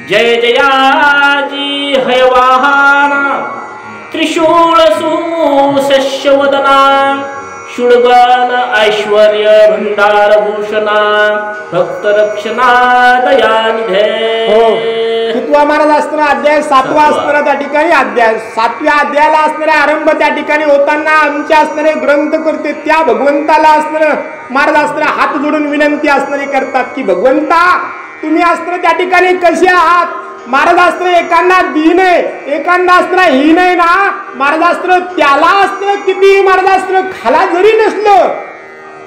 जय जयाजी हयवाहन त्रिशूल सुशस्यवदना शूळगण ऐश्वर्य भंडार भूषणा भक्त रक्षणा दयानिधे। कितवा महाराज असताना अध्याय 7वा असताना त्या ठिकाणी अध्याय 7व्या अध्यायाला असणारे आरंभ त्या ठिकाणी होताना आमचे असणारे ग्रंथ करते त्या भगवंताला असणारे महाराज असणारे हात जोडून विनंती असणारे करतात की भगवंता तुम्ही असणारे त्या ठिकाणी कसे आहात। महाराज असतं एकांना दीन आहे एकांना असतं हीन आहे ना। महाराज असतं त्याला असतं किती महाराज असतं खाला जरी नसलं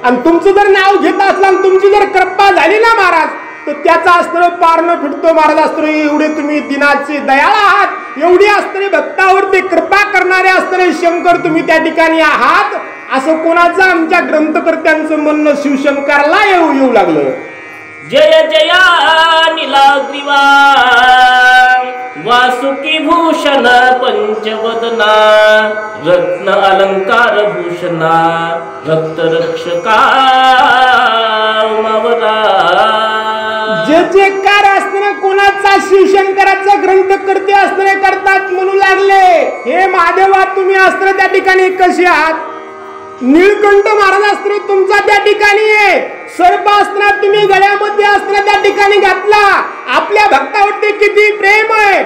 आणि तुमचं जर नाव घेत असलं आणि तुमची जर कृपा झाली ना महाराज तर त्याचा असतं पार न फिटतो। महाराज असतं एवढे तुम्ही दिनाचे दयाळ आहात एवढी असणारे भक्तावरती कृपा करणारे असणारे शंकर तुम्ही त्या ठिकाणी आहात असं कोणाचं आमच्या ग्रंथकर्त्यांचं म्हणणं शिवशंकराला येऊ लागलं। जय जया नीलाग्रीवा वासुकी भूषण पंचवदना रत्न अलंकार भूषणा भक्त रक्षका उमावरा। जे जे कार्य असताना कोणाचा शिवशंकराचा ग्रंथ करते असणारे करतात म्हणू लागले हे महादेवा तुम्ही असताना त्या ठिकाणी कसे आहात। नीलकंठ महाराज असताना तुमचा त्या ठिकाणी आहे सर्प असताना तुम्ही गळ्यामध्ये असताना त्या ठिकाणी घातला आपल्या भक्तावरती किती प्रेम आहे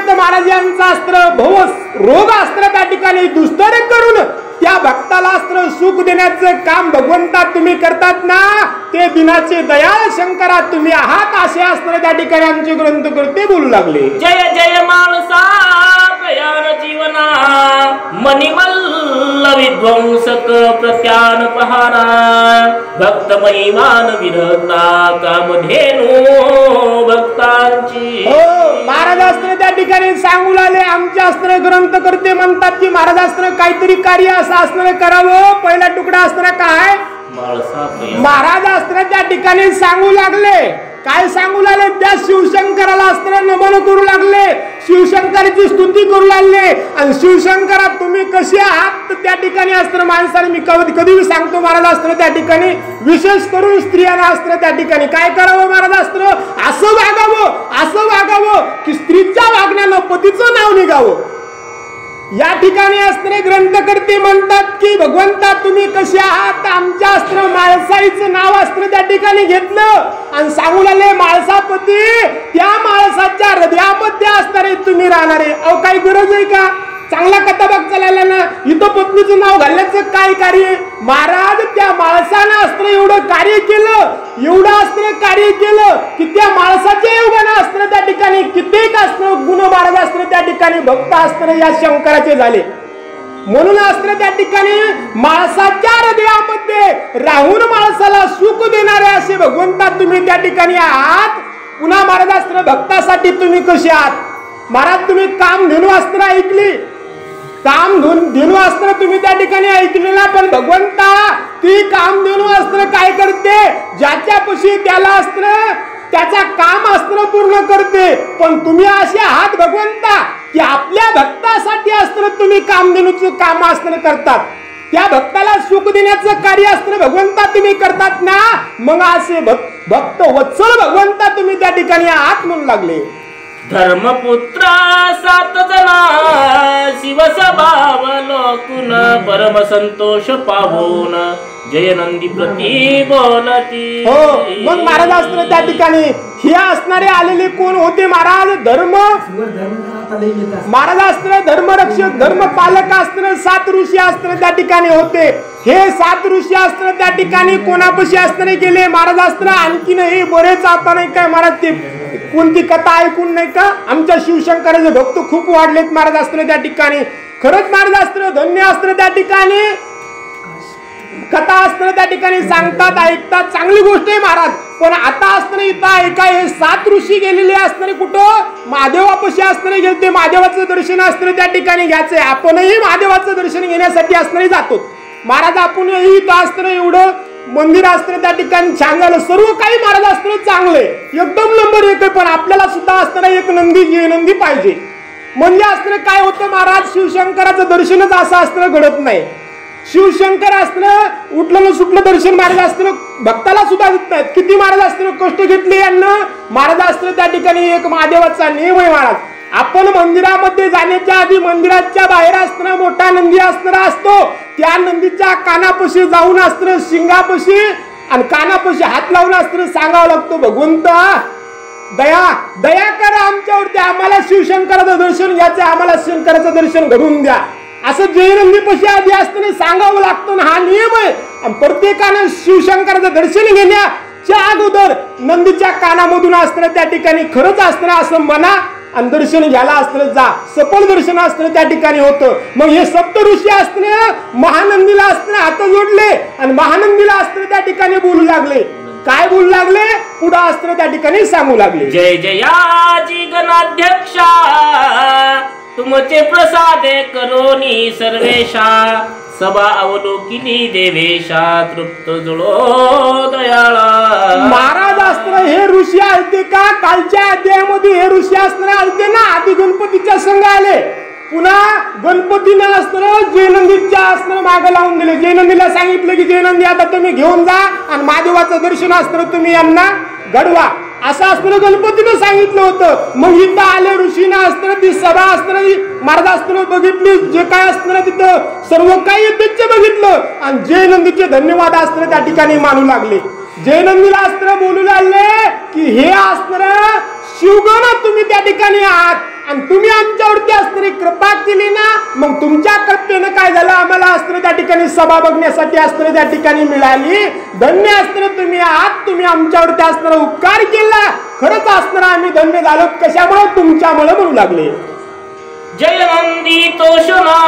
तर महाराज यांचा अस्त्र भव रोग असताना त्या ठिकाणी दुस्तर करून त्या भक्ताला अस्त्र सुख देण्याचं काम भगवंता तुम्ही करतात ना ते दिनाचे दयाळ शंकरा तुम्ही आहात असे असताना त्या ठिकाणी आमचे ग्रंथ करते बोलू लागले। जय जय मानसा प्रयाण जीवना मणिमल्ल विध्वंसक प्रत्यान पहारा भक्त महिमान विरता कामधेनु भक्तांची। महाराज अस्त्र त्या ठिकाणी सांगू लागले आमचे अस्त्र ग्रंथ करते म्हणतात की महाराज अस्त्र काहीतरी कार्य असं असणार करावं। पहिला तुकडा असणार काय महाराज अस्त्र त्या ठिकाणी सांगू लागले काय सांगू लागले त्या शिवशंकराला अस्त्र नमन करू लागले शिवशंकराची स्तुती करू लागले आणि शिवशंकरा तुम्ही कसे आहात त्या ठिकाणी अस्त्र माणसाने मी कधी सांगतो महाराज अस्त्र त्या ठिकाणी विशेष करून स्त्रियांना अस्त्र त्या ठिकाणी काय करावं महाराज अस्त्र असं वागावं की स्त्रीच्या वागण्यानं पतीचं नाव निघावं। या ठिकाणी असणारे ग्रंथकर्ते म्हणतात की भगवंता तुम्ही कसे आहात आमच्या अस्त्र माळसाईचं नाव अस्त्र त्या ठिकाणी घेतलं आणि सांगू लागले माळसापती त्या माळसाच्या हृदयामध्ये असणारे तुम्ही राहणारे। अहो काही गरज आहे का चांगला कथाभाग चालला ना इथं पत्नीचं नाव घालण्याचं काय कार्य महाराज त्या माळसानं अस्त्र एवढं कार्य केलं की त्या माळसाच्या योगानं अस्त्र त्या ठिकाणी कित्येक अस्त्र गुण महाराज अस्त्र त्या ठिकाणी भक्त अस्त्र या शंकराचे झाले। म्हणून अस्त्र त्या ठिकाणी माळसाच्या हृदयामध्ये राहून माणसाला सुख देणारे असे भगवंता तुम्ही त्या ठिकाणी आहात। पुन्हा महाराज अस्त्र भक्तासाठी तुम्ही कसे आहात महाराज तुम्ही कामधेनू अस्त्र ऐकली कामधेनू अस्त्र तुम्ही त्या ठिकाणी ऐकलेला पण भगवंता ती कामधेनू अस्त्र काय करते ज्याच्यापाशी त्याला अस्त्र त्याचा काम अस्त्र पूर्ण करते पण तुम्ही असे आहात भगवंता की आपल्या भक्तासाठी अस्त्र तुम्ही कामधेनूचं काम अस्त्र करतात त्या भक्ताला सुख देण्याचं कार्य अस्त्र भगवंता तुम्ही करतात ना मग असे भक्त वत्सल भगवंता तुम्ही त्या ठिकाणी आहात म्हणू लागले। धर्मपुत्र 7 जना शिवसभाव लोकुन परम संतोष पावून जय नंदी प्रती बोलती। मग महाराज अस्त्र त्या ठिकाणी हे असणारे आलेले कोण होते महाराज महाराज अस्त्र धर्मरक्षक धर्मपालक अस्त्र 7 ऋषी अस्त्र त्या ठिकाणी होते। हे 7 ऋषी अस्त्र त्या ठिकाणी कोणापाशी असणारे गेले महाराज अस्त्र आणखीन हे बरेच आता नाही काय महाराज ते कोणती कथा ऐकून नाही का आमच्या शिवशंकराचे भक्त खूप वाढलेत महाराज अस्त्र त्या ठिकाणी खरंच महाराज अस्त्र धन्य अस्त्र त्या ठिकाणी कथा अस्त्र त्या ठिकाणी सांगतात ऐकतात चांगली गोष्ट आहे महाराज पण आता असताना इथं ऐका हे 7 ऋषी गेलेले असणारे कुठं महादेवापाशी असणारे गेलते महादेवाचं दर्शन असणारे त्या ठिकाणी घ्यायचंय आपणही महादेवाचं दर्शन घेण्यासाठी असणारे जातो महाराज आपणही इथं असताना एवढं मंदिर असतं त्या ठिकाणी छान झालं सर्व काही महाराज असतं चांगले एकदम नंबर 1 आहे पण आपल्याला सुद्धा असताना एक नंदी पाहिजे म्हणजे असतं काय होतं महाराज शिवशंकराचं दर्शनच असं असतं घडत नाही शिवशंकर असणं उठलं सुटलं दर्शन महाराज असणं भक्ताला सुद्धा देत नाहीत. किती महाराज असणं कष्ट घेतले यांना. महाराज असणं त्या ठिकाणी एक महादेवाचा नियम आहे महाराज. आपण मंदिरामध्ये जाण्याच्या आधी मंदिराच्या बाहेर असताना मोठा नंदी असणारा असतो. त्या नंदीच्या कानापाशी जाऊन असणं शिंगापाशी आणि कानापाशी हात लावून असणं सांगावं लागतो, भगवंता दया दया करा आमच्यावरती, आम्हाला शिवशंकराचं दर्शन घ्यायचं, आम्हाला शंकराचं दर्शन घडवून द्या, असं जयनंदीपाशी आधी असताना सांगावं लागतं. हा नियम आहे. आणि प्रत्येकानं शिवशंकराचं दर्शन घेण्याच्या अगोदर नंदीच्या कानामधून असताना त्या ठिकाणी खरंच असताना असं म्हणा आणि दर्शन घ्यायला असताना जा. सफल दर्शन असताना त्या ठिकाणी होतं. मग हे सप्त ऋषी असताना महानंदीला असताना हात जोडले आणि महानंदीला असताना त्या ठिकाणी बोलू लागले. काय बोलू लागले? पुढे असताना त्या ठिकाणी सांगू लागले, जय जयाजी गणाध्यक्षा तुमचे प्रसादे करोनी सर्वेशा, सभा अवलोकिली देवेशा तृप्त जुळो दयाळा. महाराज असताना हे ऋषी आलते का? कालच्या अध्यायामध्ये हे ऋषी असताना आलते ना, आधी गणपतीच्या संघ आले. पुन्हा गणपतीनं असताना जयनंदीच्या असताना मागे लावून दिले. जयनंदीला सांगितलं की जयनंदी आता तुम्ही घेऊन जा आणि महादेवाचं दर्शन असताना तुम्ही यांना घडवा, असं असताना गणपतीनं सांगितलं होतं. मग इथं आले ऋषीना असताना ती सभा असताना महाराज असताना बघितली, जे काय असताना तिथं सर्व काही यथेच्छ बघितलं आणि जयनंदीचे धन्यवाद असताना त्या ठिकाणी मानू लागले. जयनंदीला असताना बोलू लागले की हे असताना शिवगण तुम्ही त्या ठिकाणी आहात आणि तुम्ही आमच्यावरती असणारी कृपा केली ना, मग तुमच्या कृपेनं काय झालं, आम्हाला असताना त्या ठिकाणी सभा बघण्यासाठी असताना त्या ठिकाणी मिळाली. धन्य असताना तुम्ही आहात, तुम्ही आमच्यावरती असणारा उपकार केला, खरंच असणारा आम्ही धन्य झालो. कशामुळे? तुमच्यामुळे म्हणू लागले. जयनंदी तोषणा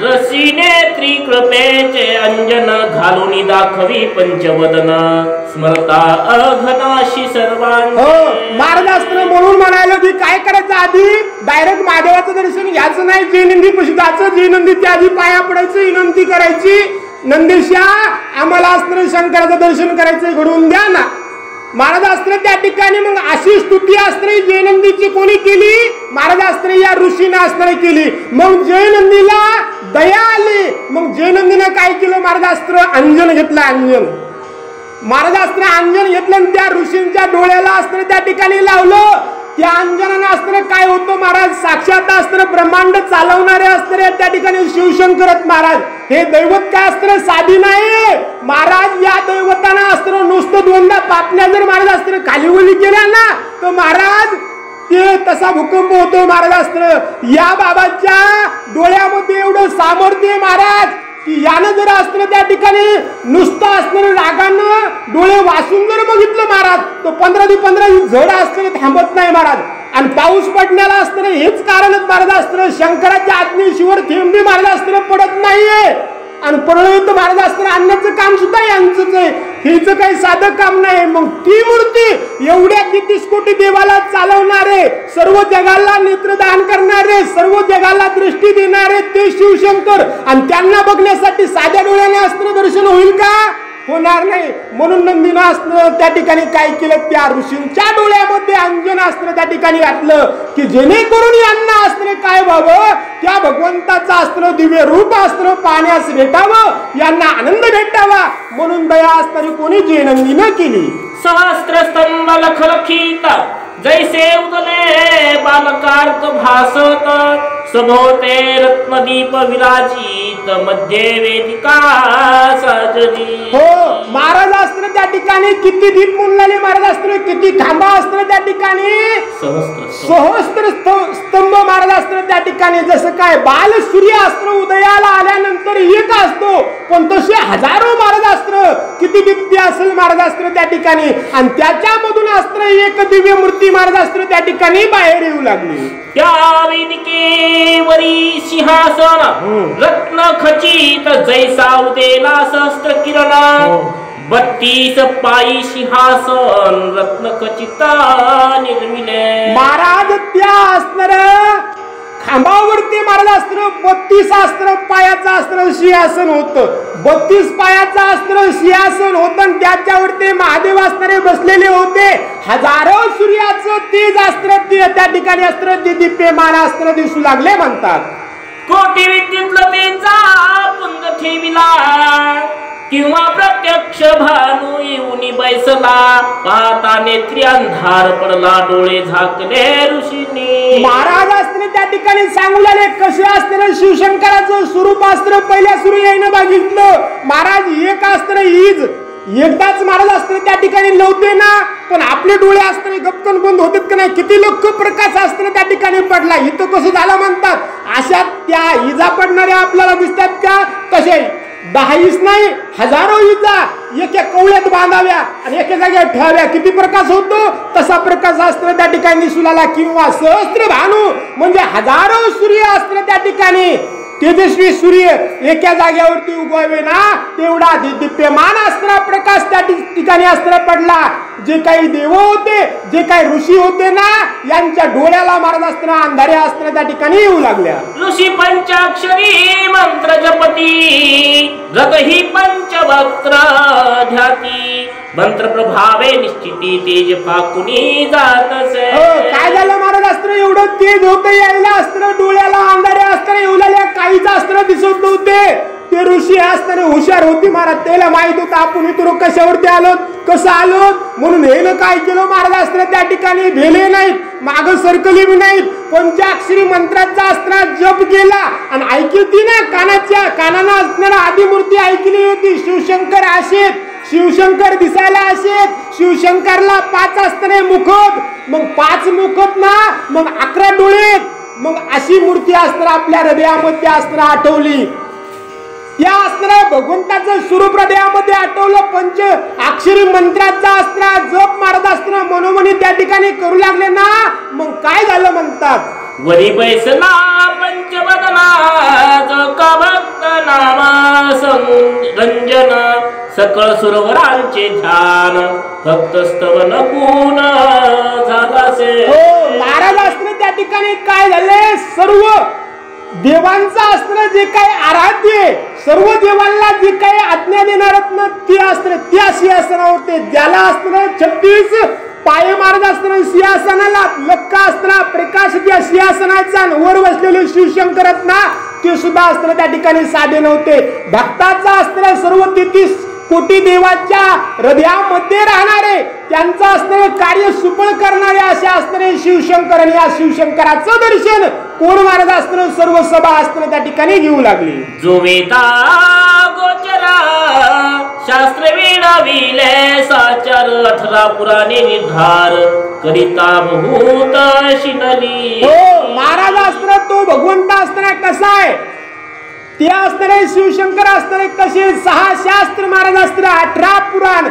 रसीने त्रिकृपेचे अंजन घालून दाखवी पंचवदन स्मरता अघनाशी सर्वांनी. हो महाराज असताना म्हणून म्हणायला की काय करायचं, आधी डायरेक्ट महादेवाचं दर्शन घ्यायचं नाही, जयनंदी पशी जायचं, जयनंदीच्या आधी पाया पडायचं, विनंती करायची, नंदीशा आम्हाला असताना शंकराचं दर्शन करायचं, घडवून द्या ना. महाराज असताना त्या ठिकाणी मग अशी स्तुती असताना जयनंदीची कोणी केली? महाराज असताना या ऋषीने असताना केली. मग जयनंदीला दया आली. मग जयनंदीने काय केलं? महाराज असताना अंजन घेतलं. अंजन महाराज असताना अंजन घेतलं आणि त्या ऋषींच्या डोळ्याला असताना त्या ठिकाणी लावलं. त्या अंजनानं असताना काय होतं? महाराज साक्षात असताना ब्रह्मांड चालवणारे असणारे त्या ठिकाणी शिवशंकरच महाराज. हे दैवत काय असताना साधी नाही महाराज. या दैवताना असताना नुसतं दोनदा पापण्या जर महाराज असताना खाली ओली केल्या ना तर महाराज ते तसा भूकंप होतो. महाराज असताना या बाबाच्या डोळ्यामध्ये एवढं सामर्थ्य महाराज की यानं जर असताना त्या ठिकाणी नुसतं असताना रागानं डोळे वाचून जर बघितलं महाराज तर 15 ते 15 झड असताना थांबत नाही महाराज. आणि पाऊस पडण्याला असताना हेच कारणच महाराज असताना शंकराच्या आज्ञेशिवाय थेंबी महाराज असताना पडत नाहीये. आणि परळीत महाराज असताना आणण्याचं काम सुद्धा यांचंच आहे, हेच काही साधं काम नाही. मग ती मूर्ती एवढ्या 33 कोटी देवाला चालवणारे, सर्व जगाला नेत्रदान करणारे, सर्व जगाला दृष्टी देणारे ते शिवशंकर, आणि त्यांना बघण्यासाठी साध्या डोळ्याने असताना दर्शन होईल का? होणार नाही. म्हणून नंदीनं असणं त्या ठिकाणी काय केलं? त्या ऋषींच्या डोळ्यामध्ये अंजन असणं त्या ठिकाणी घातलं की जेणेकरून यांना असणं काय व्हावं, त्या भगवंताचं असणं दिव्य रूप असणं पाहण्यास भेटावं, यांना आनंद भेटावा. म्हणून दया असणारी कोणी जयनंदीनं केली. सहस्त्र स्तंभ लखलखित जैसे उदले बालकार्क भासत, सभोवते रत्नदीप विराजित मध्ये वेदिका सजली. हो महाराज असताना त्या ठिकाणी किती दीप मुनलेले महाराज असताना, किती खांबा असताना त्या ठिकाणी, सहस्त्र स्तंभ महाराज असताना त्या ठिकाणी. जसं काय बाल सूर्य असतं उदयाला आल्यानंतर एक असतो, पण तसे हजारो महाराज असतं. किती दीप्ती असेल महाराज असतं त्या ठिकाणी. आणि त्याच्यामधून असतं एक दिव्य मूर्ती महाराज असतं त्या ठिकाणी बाहेर येऊ लागली. त्या वेदिकेवरी सिंहासन रत्न खचित जैसा उदेला सहस्त्र किरण, 32 पायी सिंहासन रत्न खचित निर्मिले. महाराज त्या असणार खांबावरती महाराज अस्त्र 32 अस्त्र पायाचं अस्त्र सिंहासन होतं. 32 पायाचं अस्त्र सिंहासन होतं आणि त्याच्यावरती महादेव असणारे बसलेले होते. हजारो सूर्याचं तेज अस्त्र त्या ठिकाणी अस्त्र ते दिप्यमान अस्त्र दिसू लागले म्हणतात. मोठी विद्युतलतेचा पुंज ठेविला किंवा प्रत्यक्ष भानू येऊन बैसला पाहता नेत्री अंधार पडला डोळे झाकले ऋषींनी. महाराज असताना त्या ठिकाणी सांगू लागले कसे असताना शिवशंकराचं स्वरूप असताना पहिल्या सुरू येईन बघितलं. महाराज एक असताना हीच एकदाच महाराज असताना त्या ठिकाणी नव्हते ना, पण आपले डोळे असताना गपकन बंद होतात का नाही. किती लख प्रकाश असताना त्या ठिकाणी पडला. इथं कसं झालं म्हणतात अशा त्या इजा पडणाऱ्या आपल्याला दिसतात का कसे 10 नाही हजारो इजा एका कवळ्यात बांधाव्या आणि एका जागेवर ठेवाव्या. किती प्रकाश होतो तसा प्रकाश असताना त्या ठिकाणी दिसू लागला. किंवा सहस्त्र भानू म्हणजे हजारो सूर्य असताना त्या ठिकाणी तेजस्वी सूर्य एका जागेवरती उगवावे ना तेवढा दिप्यमान असणारा प्रकाश त्या ठिकाणी असताना पडला. जे काही देव होते जे काही ऋषी होते ना यांच्या डोळ्याला मारत असताना अंधाऱ्या असताना त्या ठिकाणी येऊ लागल्या. ऋषी पंचाक्षरी मंत्र जपती जगही पंचवक्त्र ध्याती मंत्र प्रभावे निश्चिती तेज फाकुनी जात असे. काय झालं महाराज असताना एवढं तेज होतं यायला असताना डोळ्याला अंधाऱ्या असताना येऊ लागल्या. काहीच असताना दिसत नव्हते. ते ऋषी असताना हुशार होती महाराज. त्याला माहित होतं आपण इथं कशावरती आलो कसं आलो म्हणून हे काय केलं महाराज असताना त्या ठिकाणी भेले नाहीत माग सरकली बी नाहीत. पंचाक्षरी मंत्राचा असताना जप केला आणि ऐकली ना कानानं असणारा आदिमूर्ती ऐकली होती. शिवशंकर असेत शिवशंकर दिसायला असेत. शिवशंकरला 5 असताना मुखत मग 5 मुखत ना मग 11 डोळे मग अशी मूर्ती असताना आपल्या हृदयामध्ये असताना आठवली. त्या असताना भगवंताचं स्वरूप हृदयामध्ये आठवलं. पंच अक्षरी मंत्राचा असताना जप मारत असताना मनोमनी त्या ठिकाणी करू लागले ना मग काय झालं म्हणतात वरी बैसला पंचवदना का भक्त नाम संरंजन सकळ सुरवरांचे ध्यान भक्त स्तवन पूर्ण झालासे. महाराज असताना त्या ठिकाणी काय झाले सर्व देवांचं असताना जे काही आराध्य सर्व देवांना जे काही आज्ञा देणार ते असताना त्या सिंहासनावरती ज्याला असताना 36 पाय महाराज असताना सिंहासनाला लक्का असताना प्रकाश त्या सिंहासनाचा वर बसलेले शिवशंकर ना ते सुद्धा असताना त्या ठिकाणी साधे नव्हते. भक्ताचा असताना सर्व 33 कोटी देवाच्या हृदयामध्ये राहणारे त्यांचं असणारे कार्य सुफळ करणारे असे असणारे शिवशंकर आणि या शिवशंकराचं दर्शन कोण महाराज असताना सर्व सभा असताना त्या ठिकाणी घेऊ लागली. जो वेदा गोचरा शास्त्र विले साचार 18 पुराणे निर्धार करिता भूत शिनली. महाराज असताना तो भगवंत असताना कसा आहे ते असणारे शिवशंकर असणारे कसे 6 शास्त्र महाराज असताना 18 पुराण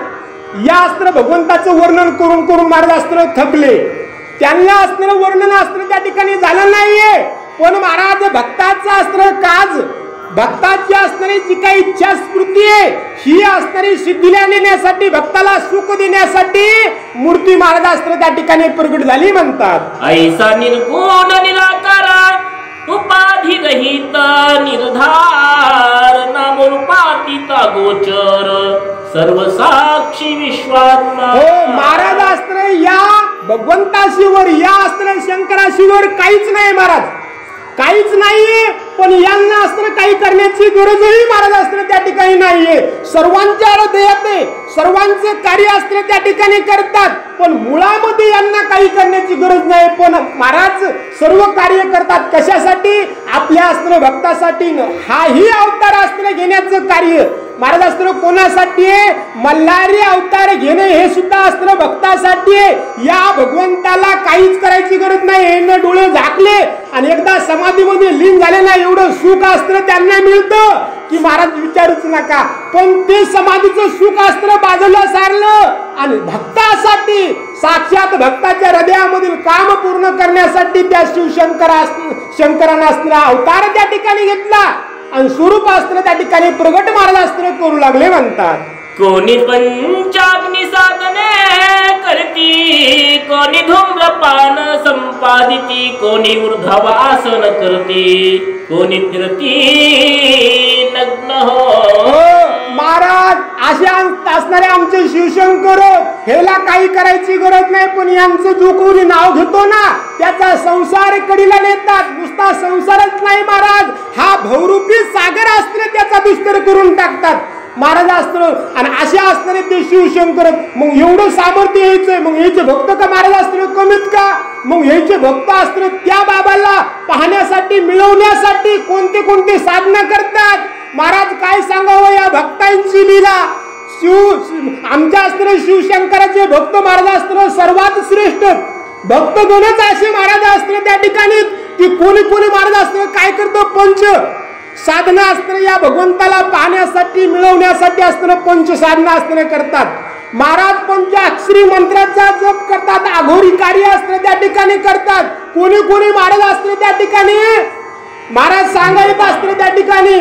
या असताना भगवंताचं वर्णन करून करून महाराज असताना थकले. त्यांना असणारं वर्णन असताना त्या ठिकाणी झालं नाहीये. पण महाराज भक्ताचं असणारं काज भक्ताची असणारी जी काही इच्छा स्फूर्ती आहे ही असणारी सिद्धीला नेण्यासाठी भक्ताला सुख देण्यासाठी मूर्ती महाराज असताना त्या ठिकाणी प्रगट झाली म्हणतात. ऐसा निर्गुण निराकार उपाधी रहित निर्धार नामरूपातीत गोचर सर्व साक्षी विश्वात्मा. महाराज असताना या भगवंताशिवर या असताना शंकराशिवर काहीच नाही महाराज काहीच नाहीये. पण यांना असताना काही करण्याची गरजही महाराज असताना त्या ठिकाणी नाहीये. सर्वांच्या हृदयात सर्वांचे कार्य असताना त्या ठिकाणी करतात पण मुळामध्ये यांना काही करण्याची गरज नाही. पण महाराज सर्व कार्य करतात कशासाठी आपल्या असताना भक्तासाठी. हाही अवतार असताना घेण्याचं कार्य महाराज असताना कोणासाठी आहे मल्हारी अवतार घेणे हे सुद्धा असताना भक्तासाठी आहे. या भगवंताला काहीच करायची गरज नाही. हे डोळे झाकले आणि एकदा समाधीमध्ये लीन झाले ना एवढं सुख असताना त्यांना मिळतं की महाराज विचारूच नका. पण ते समाधीचं सुख असताना बाजूला सारलं आणि भक्तासाठी साक्षात भक्ताच्या हृदयामधील काम पूर्ण करण्यासाठी त्या शंकरानं असणारा अवतार त्या ठिकाणी घेतला आणि स्वरूप असताना त्या ठिकाणी प्रगट महाराज असताना करू लागले म्हणतात. कोणी पंचाग्नी साधने करती कोणी धूम्रपान संपादिती कोणी ऊर्ध्वासन करते कोणी फिरती नग्न हो. महाराज असे असणारे आमचे शिवशंकर ह्याला काही करायची गरज नाही, पण यांचं जो कोणी नाव घेतो ना त्याचा संसार कडीला नेतात. नुसता संसारच नाही महाराज, हा भवरूपी सागर असणे त्याचा दुष्कर करून टाकतात महाराज असतं. आणि असे असणारे ते शिवशंकर. मग एवढं सामर्थ्य यायचंय, मग याचे भक्त का महाराज असतं कमीत का? मग याचे भक्त असतं त्या बाबाला पाहण्यासाठी मिळवण्यासाठी कोणते कोणते साधना करतात महाराज. काय सांगावं या भक्तांची लीला. आमच्या असणारे शिवशंकराचे भक्त महाराज असतं सर्वात श्रेष्ठ भक्तगणच असे महाराज असतं त्या ठिकाणी की कोणी कोणी महाराज असतं काय करतो पंच साधना असतं या भगवंताला पाहण्यासाठी मिळवण्यासाठी असतं पंच साधना असतं करतात महाराज. पंचाक्षरी मंत्राचा जप करतात, अघोरी कार्य असतं त्या ठिकाणी करतात. कोणी कोणी महाराज असतं त्या ठिकाणी महाराज सांगायचं असतं त्या ठिकाणी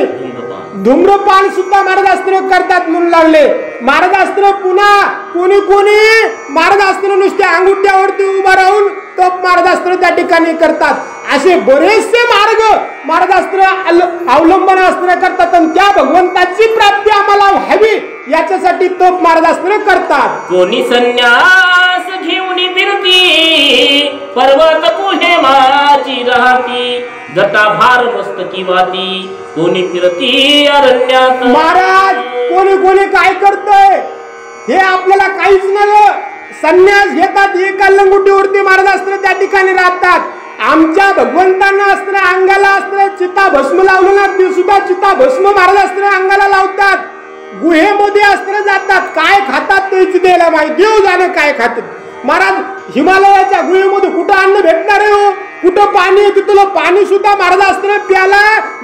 धूम्रपान सुद्धा महाराज असतं करतात म्हणून लागले महाराज असतं. पुन्हा कोणी कोणी महाराज असतं नुसत्या अंगुठ्यावरती उभा राहून तप महाराज असतं त्या ठिकाणी करतात. असे बरेचसे मार्ग महाराज असतं अवलंबन असतं करतात आणि त्या भगवंताची प्राप्ती आम्हाला व्हावी याच्यासाठी तप महाराज असतं करतात. कोणी संन्यास घेऊन फिरती पर्वत कुहे माझी राहती जटा भार मस्तकी वाती कोणी फिरती अरण्यात. महाराज कोणी कोणी काय करतोय हे आपल्याला काहीच नाही. संन्यास घेतात, एका लंगोटीवरती महाराज असतं त्या ठिकाणी राहतात. आमच्या भगवंतांना असतं अंगाला असतं चिता भस्म लावलं ना ते सुद्धा चिता भस्म महाराज असतं अंगाला लावतात. गुहेमध्ये असतं जातात, काय खातात ते द्यायला माहिती, देव जाणे काय खातात महाराज. हिमालयाच्या गुहेमध्ये कुठं अन्न भेटणार आहे हो, कुठं पाणी आहे तिथलं पाणी सुद्धा महाराज असतं प्याला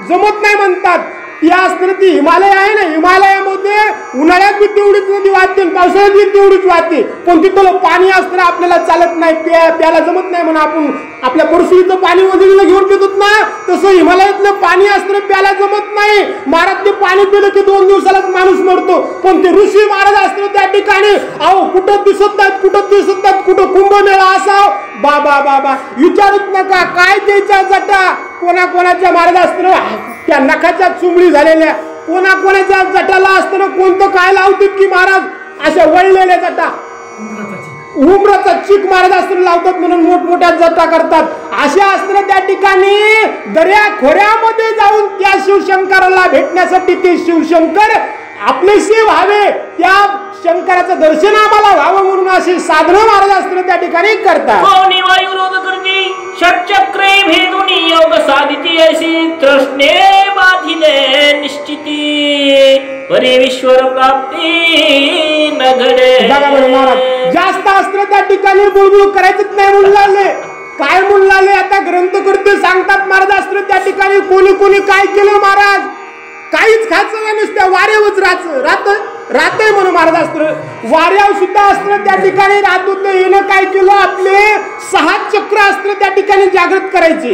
जमत नाही म्हणतात. ती असतं ती हिमालय आहे ना, हिमालयामध्ये उन्हाळ्यात बी तेवढीच नदी वाहते पावसाळ्यात बी तेवढीच वाहते, पण तिथलं पाणी असतं आपल्याला चालत नाही, प्याला जमत नाही म्हणून आपण आपल्या परसुईचं पाणी वजनीला घेऊन पितो ना तसं हिमालयातलं पाणी असतं प्याला जमत नाही महाराज. ते पाणी पिलं की 2 दिवसालाच माणूस मरतो, पण ते ऋषी महाराज असतं त्या ठिकाणी अहो कुठं दिसत नाहीत कुठं दिसत नाहीत, कुठं कुंभमेळा असाव बाबा बाबा विचारूच नका. काय त्याच्या जटा कोणाकोणाच्या महाराज असतं त्या नखाच्या चुंबडी झालेल्या, कोणाकोणाच्या जटाला असतं कोणतं काय लावतात की महाराज अशा वळलेल्या जटा उमराचा चीक महाराज असतं लावतात म्हणून मोठमोठ्या जटा करतात. अशा असतं त्या ठिकाणी दर्या खोऱ्यामध्ये जाऊन त्या शिवशंकराला भेटण्यासाठी ते शिवशंकर आपलेशी व्हावे, त्या शंकराचं दर्शन आम्हाला व्हावं म्हणून अशी साधनं महाराज असतं त्या ठिकाणी करतात. कोणी वायुरोध करती षटचक्रे भेदून योग साधिती अशी तृष्णे बाधिले निश्चिती परे विश्वर प्राप्ती न घडे. महाराज जास्त असतं त्या ठिकाणी बुळबुळ करायचंच नाही म्हणून लागले. काय म्हणून लागले आता ग्रंथकर्ते सांगतात महाराज असतं त्या ठिकाणी कोणी कोणी काय केलं महाराज, काहीच खायचं नाही नुसत्या वाऱ्यावरच राहतंय म्हणून महाराज असतं. वाऱ्यावर सुद्धा असतं त्या ठिकाणी राहत होतं. येणं काय केलं आपले 6 चक्र असतं त्या ठिकाणी जागृत करायचे,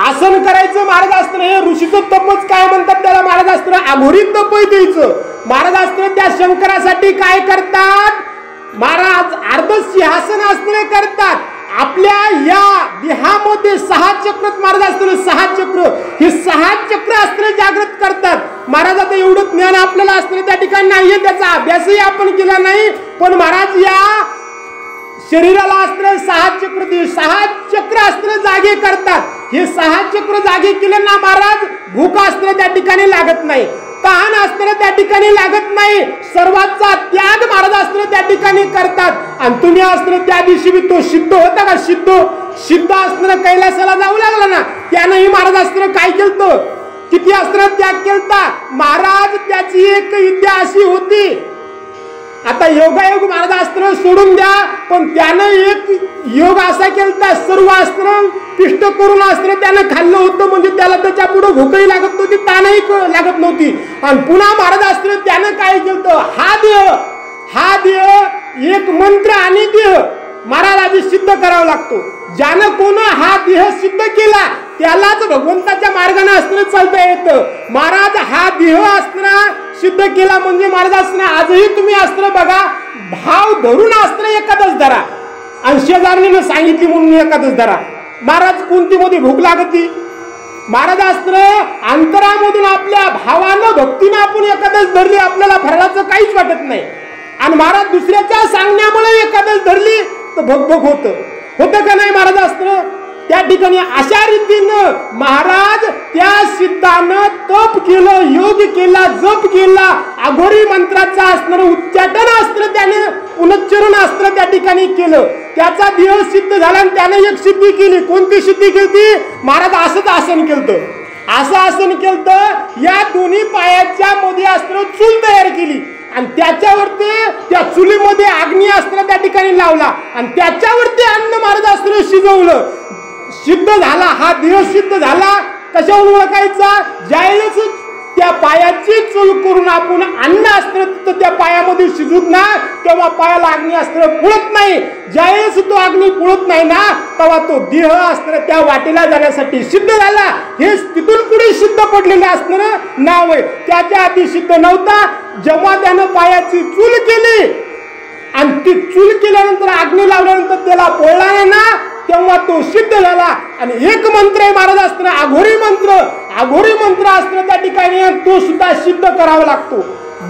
आसन करायचं महाराज असतं. हे ऋषीचं तपच काय म्हणतात त्याला महाराज असतं अघोरी तप द्यायचं महाराज असतं. त्या शंकरासाठी काय करतात महाराज अर्ध सिंहासन असतं करतात. आपल्या या देहामध्ये 6 चक्र महाराज असतं 6 चक्र हे 6 चक्र असतं जागृत करतात महाराज. आता एवढं ज्ञान आपल्याला असतं त्या ठिकाणी नाहीये, त्याचा अभ्यासही आपण केला नाही, पण महाराज या शरीराला असतं 6 चक्र, 6 चक्र असतं जागे करतात. हे 6 चक्र जागे केले ना महाराज भूक असतं त्या ठिकाणी लागत नाही, तहान असतं त्या ठिकाणी लागत नाही, सर्वांचा त्याग महाराज असतं त्या ठिकाणी करतात. आणि तुम्ही असतं त्या दिवशी बी तो सिद्ध होता का, सिद्ध असतं कैलासाला जाऊ लागला ना त्यानंही महाराज असतं काय केलं किती असतं त्याग केलता महाराज. त्याची एक विद्या अशी होती, आता योगायोग महाराज असतं सोडून द्या, पण त्यानं एक योग असा केलता सर्व अस्त्र पिष्ट करून अस्त्र त्यानं खाल्लं होतं, म्हणजे त्याला त्याच्या पुढे भूकही लागत नव्हती तानही लागत नव्हती. आणि पुन्हा महाराज असतं त्यानं काय केलं हा देह एक मंत्र आणि देह महाराज आधी सिद्ध करावा लागतो. ज्यानं कोण हा देह सिद्ध केला त्यालाच भगवंताच्या मार्गाने असतं चालता येतं महाराज. हा देह असतं सिद्ध केला म्हणजे महाराज असतं आजही तुम्ही अस्त्र बघा भाव धरून अस्त्र एखादच धरा आणि शेजारणीनं सांगितली म्हणून एखादच धरा महाराज. कोणती मध्ये भूक लागती महाराज असणं अंतरामधून आपल्या भावानं भक्तीनं आपण एकादश धरली, आपल्याला फराळाचं काहीच वाटत नाही. आणि महाराज दुसऱ्याच्या सांगण्यामुळे एकादश धरली तर भगभग होतं का नाही महाराज असणं. त्या ठिकाणी अशा रीतीनं महाराज त्या सिद्धानं तप केलं, योग केला, जप केला, अघोरी मंत्राचा असणारं उच्चाटन असतं, त्याने पुनच्चरण असतं त्या ठिकाणी केलं. त्याचा देह सिद्ध झाला आणि त्याने एक सिद्धी केली. कोणती सिद्धी केली महाराज? असंच आसन केलं. असं आसन केलं, या दोन्ही पायाच्या मध्ये असणारं चूल तयार केली आणि त्याच्यावरती त्या चुलीमध्ये अग्नी असताना त्या ठिकाणी लावला आणि त्याच्यावरती अन्न महाराज असताना शिजवलं. सिद्ध झाला, हा देह सिद्ध झाला. कशावरून ओळखायचा? ज्यावेळेस त्या पायाची चूल करून आपण अन्न असतं तर त्या पायामध्ये शिजूत ना, तेव्हा पायाला अग्नी असतं पुळत नाही. ज्यावेळेस तो अग्नी पुळत नाही ना, तेव्हा तो देह असतं त्या वाटेला जाण्यासाठी सिद्ध झाला. हे तिथून पुढे सिद्ध पडलेलं असणार नाव आहे. त्याच्या आधी सिद्ध नव्हता. जेव्हा त्यानं पायाची चूल केली आणि ती चूल केल्यानंतर अग्नी लावल्यानंतर त्याला पोळला नाही ना, तेव्हा तो सिद्ध झाला. आणि एक मंत्र आहे महाराज असताना अघोरी मंत्र. अघोरी मंत्र असताना त्या ठिकाणी तो सुद्धा सिद्ध करावा लागतो.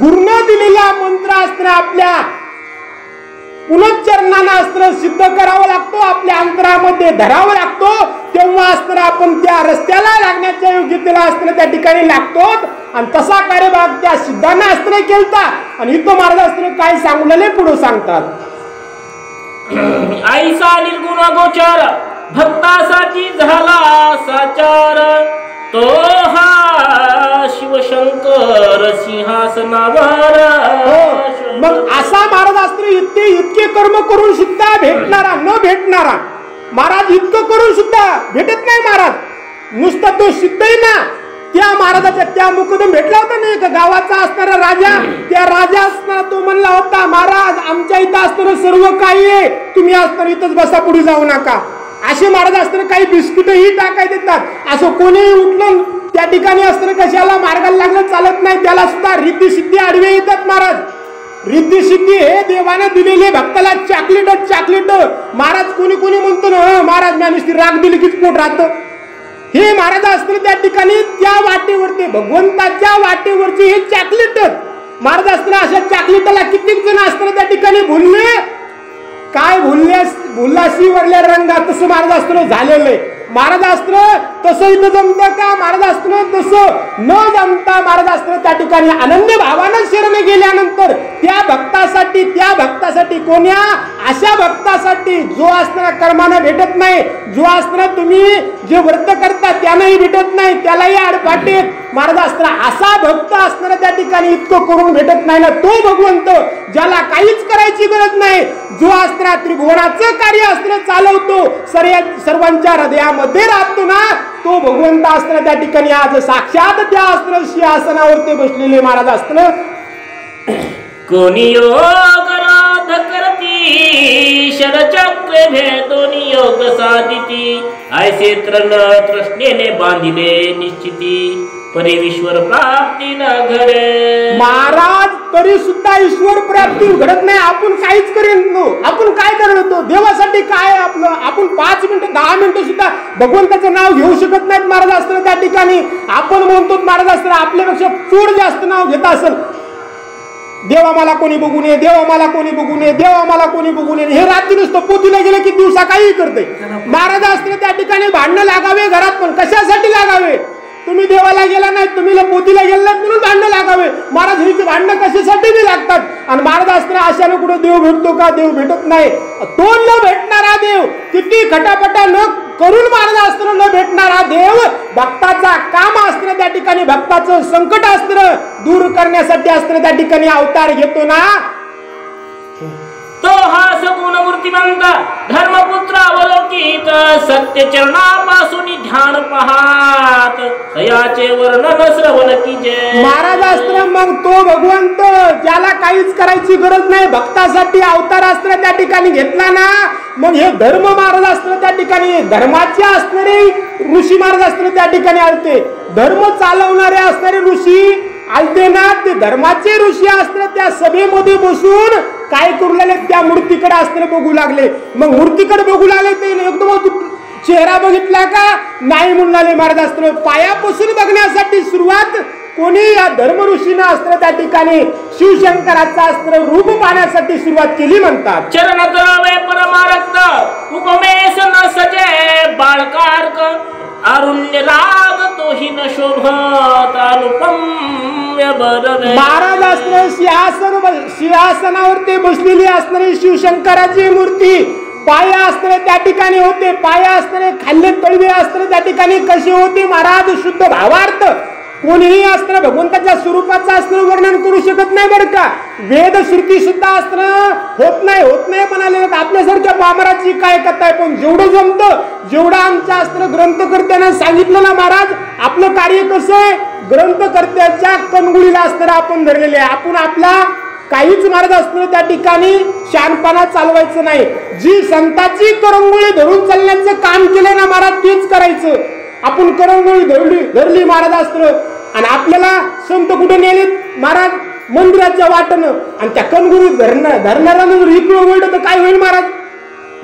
गुरुनं दिलेला मंत्र असताना आपल्या पुनच्चरणानं असताना सिद्ध करावा लागतो, आपल्या अंतरामध्ये धरावा लागतो. तेव्हा असताना आपण त्या रस्त्याला लागण्याच्या योग्यतेला असताना त्या ठिकाणी लागतो. आणि तसा कार्यभाग त्या सिद्धांना असताना केलता. आणि इथं महाराज असताना काय सांगून पुढे सांगतात, आईसा निर्गुण गोचार भक्तासाठी झाला साचार, तो हा शिवशंकर सिंहासनावर. मग असा महाराज असतो इतके कर्म करून सुद्धा भेटणारा न भेटणारा महाराज, इतकं करून सुद्धा भेटत नाही महाराज. नुसता तो सिद्ध आहे ना, त्या महाराजाच्या त्या मुकदम भेटला होता ना एक गावाचा असणारा राजा. त्या राजा असणारा तो म्हणला होता, महाराज आमच्या इथं असणारं सर्व काही आहे, तुम्ही असणार इथंच बसा, पुढे जाऊ नका. असे महाराज असताना काही बिस्किटही टाकाय देतात. असं कोणीही उठलं त्या ठिकाणी असताना कशाला मार्गाला लागलं चालत नाही, त्याला सुद्धा रिद्धी सिद्धी आडवे येतात महाराज. रिद्धी सिद्धी हे देवाने दिलेले भक्ताला चॉकलेट महाराज. कोणी म्हणतो ना महाराज मी नुसती राग दिली कीच पोट राहतं. हे महाराज असताना त्या ठिकाणी त्या वाटेवरती भगवंताच्या वाटेवरची हे चॉकलेट महाराज असताना अशा चॉकलेटला कित्येक जण असताना त्या ठिकाणी भुलले. काय भुल्लासी वरल्या रंगात तसं महाराज असताना झालेलं आहे. महाराज असताना तसं इथं जमतं का? महाराज असताना तसं न जमता महाराज असताना त्या ठिकाणी अनन्य भावानं शरण गेल्यानंतर त्या भक्तासाठी कोण्या अशा भक्तासाठी जो असताना कर्मानं भेटत नाही, जो असताना तुम्ही जे व्रत करता त्यानंही भेटत नाही, त्यालाही आडपाटेत महाराज असताना असा भक्त असताना त्या ठिकाणी इतकं करून भेटत नाही ना, तो भगवंत ज्याला काहीच करायची गरज नाही, जो असताना त्रिभुवनाचं कार्य असताना चालवतो, सर्वांच्या हृदयामध्ये राहतो ना, तो भगवंत असताना त्या ठिकाणी आज साक्षात त्या असताना सिंहासनावरती बसलेले महाराज असताना. कोणी योग राध करती शरचक्र भेदोनी योग साधिती, ऐसे तृण तृष्णेने बांधिले निश्चिती, परिवीश्वर प्राप्ती न घडे. महाराज तरी सुद्धा ईश्वर प्राप्ती घडत नाही. आपण काहीच करेन, आपण काय करतो देवासाठी काय आपलं, आपण 5 मिनिटं 10 मिनिटं सुद्धा भगवंताचं नाव घेऊ शकत नाहीत महाराज असताना त्या ठिकाणी. आपण म्हणतो महाराज असताना आपल्यापेक्षा चोर जास्त नाव घेत असेल, देवा मला कोणी बघू नये, देवा मला कोणी बघू नये, देवा मला कोणी बघू नये. हे रात्री नुसतं पोतीला गेले की दिवसा काही करते. महाराज असताना त्या ठिकाणी भांडणं लागावे घरात, पण कशासाठी लागावे? तुम्ही देवाला गेला नाही, तुम्ही पोतीला गेला नाही म्हणून भांडणं लागावे. महाराज ही भांडणं कशासाठी बी लागतात. आणि महाराज असताना अशाने कुठे देव भेटतो का? देव भेटत नाही. तो न भेटणारा देव, किती खटापटा न करून महाराज असताना न भेटणारा देव, भक्ताचा काम असताना त्या ठिकाणी भक्ताचं संकट असताना दूर करण्यासाठी असताना त्या ठिकाणी अवतार घेतो ना, तो हा सगुण मूर्तिमंत धर्मपुत्र अवलोकित, सत्य चरणापासून ध्यान पाहात, तयाचे वर्णन श्रवण कीजे. महाराज असताना मग तो भगवंत ज्याला काहीच करायची गरज नाही, भक्तासाठी अवतार असताना त्या ठिकाणी घेतला ना, मग हे धर्म महाराज असताना त्या ठिकाणी धर्माचे असणारे ऋषी महाराज असताना त्या ठिकाणी आलते. धर्म चालवणारे असणारे ऋषी आलते ना, ते धर्माचे ऋषी असताना त्या सभेमध्ये बसून काय करू लागले, त्या मूर्तीकडे असताना बघू लागले. मग मूर्तीकडे बघू लागले ते एकदम चेहरा बघितला का नाही म्हणले महाराज अस्त्र पायापासून बघण्यासाठी सुरुवात कोणी या धर्म ऋषीनं अस्त्र त्या ठिकाणी शिवशंकराचा अस्त्र रूप पाहण्यासाठी सुरुवात केली म्हणतात. चरण द्रवे परमारक्त उपमेश न सजे बाळकारक अरुण्य राग तोही न शोभत अनुपम्य बरवे. महाराज अस्त्र सिंहासनावरती बसलेली असणारी शिवशंकराची मूर्ती पाया असणारे त्या ठिकाणी होते. पाया असणारे खाल्ले तळवे अस्त्र त्या ठिकाणी कसे होते महाराज शुद्ध भावार्थ कोणीही अस्त्र भगवंताच्या स्वरूपाचं अस्त्र वर्णन करू शकत नाही बरं का. वेद श्रुती सुद्धा अस्त्र होत नाही म्हणाले आपल्यासारख्या पामराची काय कथा आहे. पण जेवढं जमतं जेवढं आमच्या अस्त्र ग्रंथकर्त्यानं सांगितलं ना महाराज आपलं कार्य कसं आहे ग्रंथकर्त्याच्या कणगुळीला अस्त्र आपण धरलेले आहे. आपण आपला काहीच महाराज अस्त्र त्या ठिकाणी शहाणपणा चालवायचं नाही. जी संतांची करंगुळी धरून चालण्याचं काम केलं ना महाराज तेच करायचं. आपण करंगुळी धरली महाराज अस्त्र आणि आपल्याला संत कुठे नेले महाराज मंदिराच्या वाटनं आणि त्या कणगुळी धरणाऱ्यानं जर इकडं वळलं तर काय होईल महाराज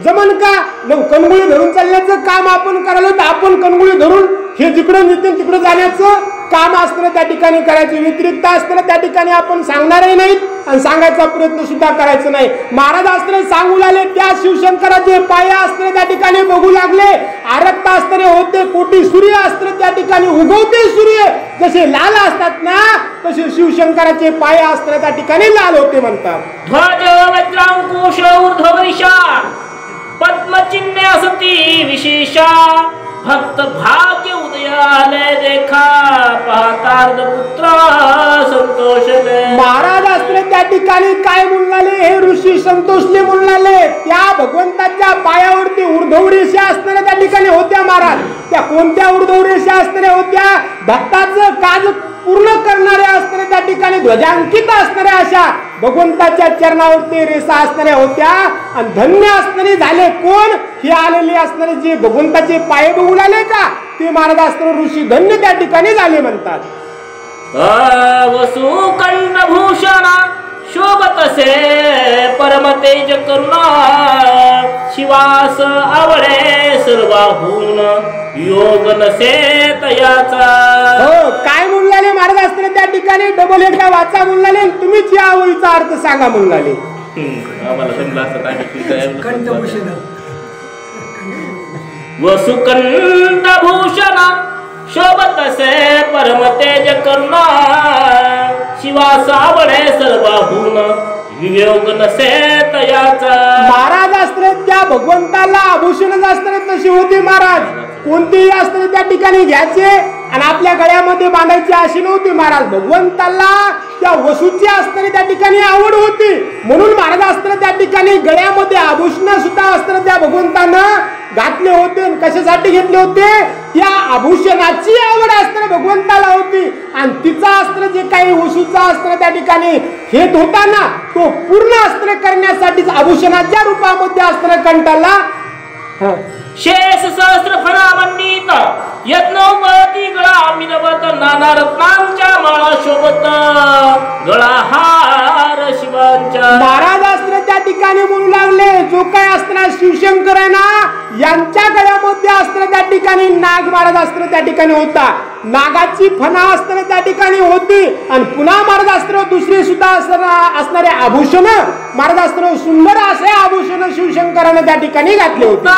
जमन का. मग कणगुळी धरून चालण्याचं काम आपण करायला तर आपण कणगुळी धरून हे जिकडं नेते तिकडं जाण्याचं काम असतं त्या ठिकाणी करायचं. व्यतिरिक्त असतं त्या ठिकाणी आपण सांगणारही नाहीत आणि सांगायचा प्रयत्न सुद्धा करायचं नाही. महाराज अस्त्र सांगू लागले त्या शिवशंकराचे पाया अस्त्र त्या ठिकाणी बघू लागले. आरक्त अस्त्रे होते कोटी सूर्य अस्त्र त्या ठिकाणी उगवते सूर्य जसे लाल असतात ना तसे शिवशंकराचे पाया अस्त्र त्या ठिकाणी लाल होते म्हणतात. ध्वज वज्रांकुश ऊर्ध्ववरिषा पद्मचिन्हे असती विशेषा भक्त भाग्य उदयाले देखा पाहतार्द पुत्र संतोषले. महाराज अस्त्र त्या ठिकाणी काय म्हणले हे ऋषी संतोषले म्हणले त्या भगवंताच्या पायावरती ऊर्ध्वरेषा असणाऱ्या त्या ठिकाणी होत्या महाराज. त्या कोणत्या ऊर्ध्वरेषा असणाऱ्या होत्या भक्ताचं काज पूर्ण करणाऱ्या असणाऱ्या त्या ठिकाणी ध्वजांकित असणाऱ्या अशा भगवंताच्या चरणावरती रेषा असणाऱ्या होत्या. आणि धन्य असणारे झाले कोण हे आलेले असणारे जे भगवंताचे पाय बघू लागले का ते महाराज अस्त्र ऋषी धन्य त्या ठिकाणी झाले म्हणतात. वसु कंठभूषण शोभतसे परमतेज करुणा शिवास आवडे सर्वाहून योग नसे तयाचा. हो काय म्हणले महाराज अस्त्र त्या ठिकाणी डबल एकदा वाचा म्हणले तुम्हीच या आवळीचा अर्थ सांगा म्हणले. वसुकंठभूषण शोभतसे परमतेज करुणा शिवास आवडे सर्वाहून वियोग नसे तयाचा. महाराज अस्त्र त्या भगवंताला आभूषणच असणारे तशी होती महाराज. कोणतेही अस्त्र त्या ठिकाणी घ्यायचे आणि आपल्या गळ्यामध्ये बांधायची अशी नव्हती महाराज. भगवंताला त्या वसूची असणारी त्या ठिकाणी आवड होती म्हणून महाराज अस्त्र त्या ठिकाणी गळ्यामध्ये आभूषण सुद्धा अस्त्र त्या भगवंतानं घातले होते. कशासाठी घेतले होते त्या आभूषणाची आवड अस्त्र भगवंताला होती आणि तिचा अस्त्र जे काही वसूचा अस्त्र त्या ठिकाणी घेत होता ना तो पूर्ण अस्त्र करण्यासाठी आभूषणाच्या रूपामध्ये अस्त्र कंठाला शेष सहस्र फणामंडित यज्ञोपती गळा मिनवत नाना रत्नांच्या माळा शोभत गळा हार शिवांच्या. महाराज अस्त्र त्या ठिकाणी म्हणू लागले जो काय अस्त्र शिवशंकर आहे ना यांच्या गळ्यामध्ये अस्त्र त्या ठिकाणी नाग महाराज अस्त्र त्या ठिकाणी होता. नागाची फणा अस्त्र त्या ठिकाणी होती आणि पुन्हा महाराज अस्त्र दुसरे सुद्धा असणारे आभूषण महाराज अस्त्र सुंदर असे आभूषण शिवशंकराने त्या ठिकाणी घातले होते.